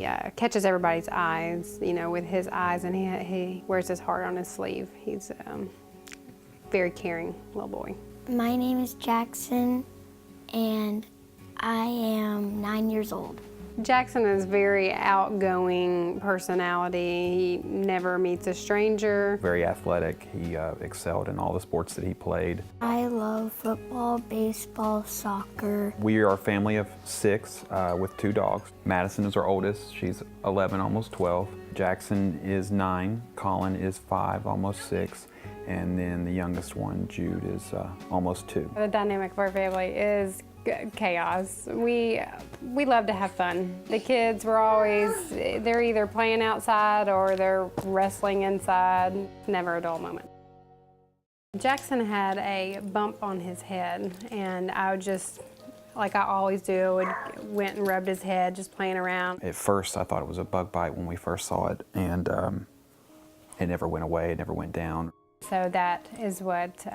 He catches everybody's eyes, you know, with his eyes, and he wears his heart on his sleeve. He's a very caring little boy. My name is Jackson, and I am 9 years old. Jackson is very outgoing personality. He never meets a stranger. Very athletic. He excelled in all the sports that he played. I love football, baseball, soccer. We are a family of 6 with 2 dogs. Madison is our oldest. She's 11, almost 12. Jackson is 9. Colin is 5, almost 6. And then the youngest one, Jude, is almost 2. The dynamic of our family is chaos. We love to have fun. The kids were always, they're either playing outside or they're wrestling inside. Never a dull moment. Jackson had a bump on his head, and I would just, like I always do, went and rubbed his head, just playing around. At first, I thought it was a bug bite when we first saw it, and it never went away, it never went down. So that is what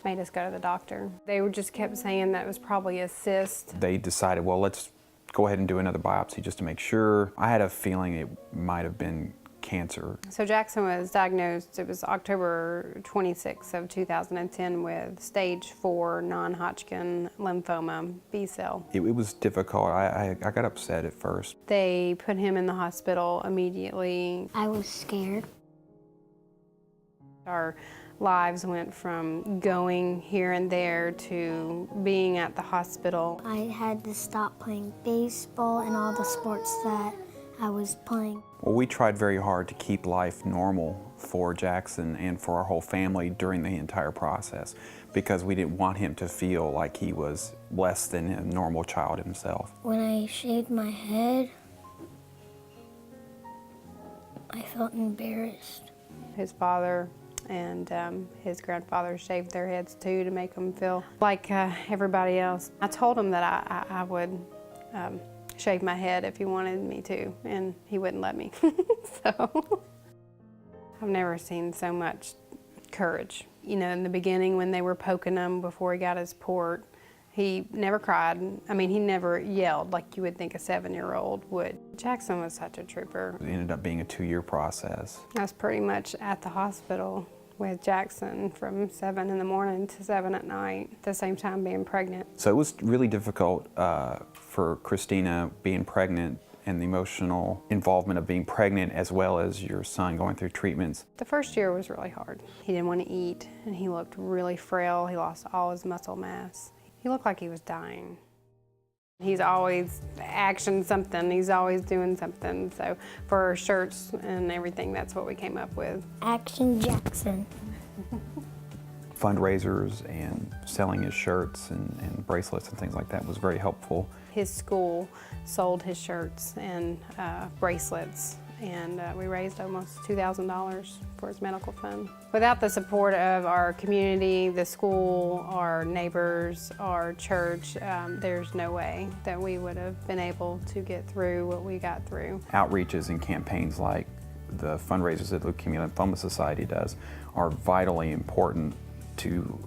made us go to the doctor. They just kept saying that it was probably a cyst. They decided, well, let's go ahead and do another biopsy just to make sure. I had a feeling it might have been cancer. So Jackson was diagnosed, it was October 26th of 2010 with stage 4 non-Hodgkin lymphoma, B cell. It was difficult. I got upset at first. They put him in the hospital immediately. I was scared. Our lives went from going here and there to being at the hospital. I had to stop playing baseball and all the sports that I was playing. Well, we tried very hard to keep life normal for Jackson and for our whole family during the entire process, because we didn't want him to feel like he was less than a normal child himself. When I shaved my head, I felt embarrassed. His father and his grandfather shaved their heads too to make them feel like everybody else. I told him that I would shave my head if he wanted me to, and he wouldn't let me. So I've never seen so much courage. You know, in the beginning when they were poking him before he got his port, he never cried. I mean, he never yelled like you would think a 7-year-old would. Jackson was such a trooper. It ended up being a 2-year process. I was pretty much at the hospital with Jackson from 7 in the morning to 7 at night, at the same time being pregnant. So it was really difficult for Christina being pregnant, and the emotional involvement of being pregnant as well as your son going through treatments. The first year was really hard. He didn't want to eat, and he looked really frail. He lost all his muscle mass. He looked like he was dying. He's always actioning something. He's always doing something. So for shirts and everything, that's what we came up with. Action Jackson. Fundraisers and selling his shirts and bracelets and things like that was very helpful. His school sold his shirts and bracelets, and we raised almost $2,000 for his medical fund. Without the support of our community, the school, our neighbors, our church, there's no way that we would have been able to get through what we got through. Outreaches and campaigns like the fundraisers that the Leukemia Lymphoma Society does are vitally important to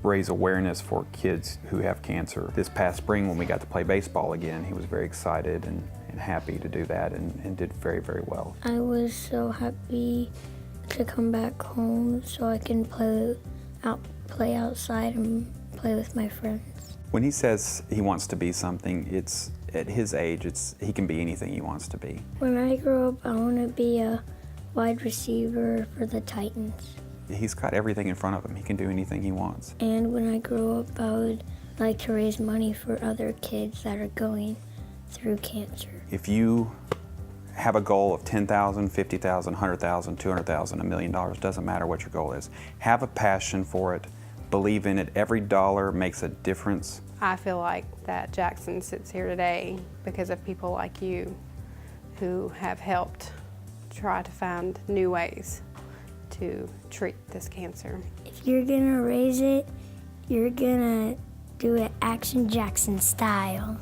raise awareness for kids who have cancer. This past spring when we got to play baseball again, he was very excited and happy to do that and did very, very well. I was so happy to come back home so I can play outside and play with my friends. When he says he wants to be something, it's at his age, he can be anything he wants to be. When I grow up, I want to be a wide receiver for the Titans. He's got everything in front of him. He can do anything he wants. And when I grow up, I would like to raise money for other kids that are going through cancer. If you have a goal of $10,000, $50,000, $100,000, $200,000, $1 million, doesn't matter what your goal is. Have a passion for it. Believe in it. Every dollar makes a difference. I feel like that Jackson sits here today because of people like you who have helped try to find new ways to treat this cancer. If you're gonna raise it, you're gonna do it Action Jackson style.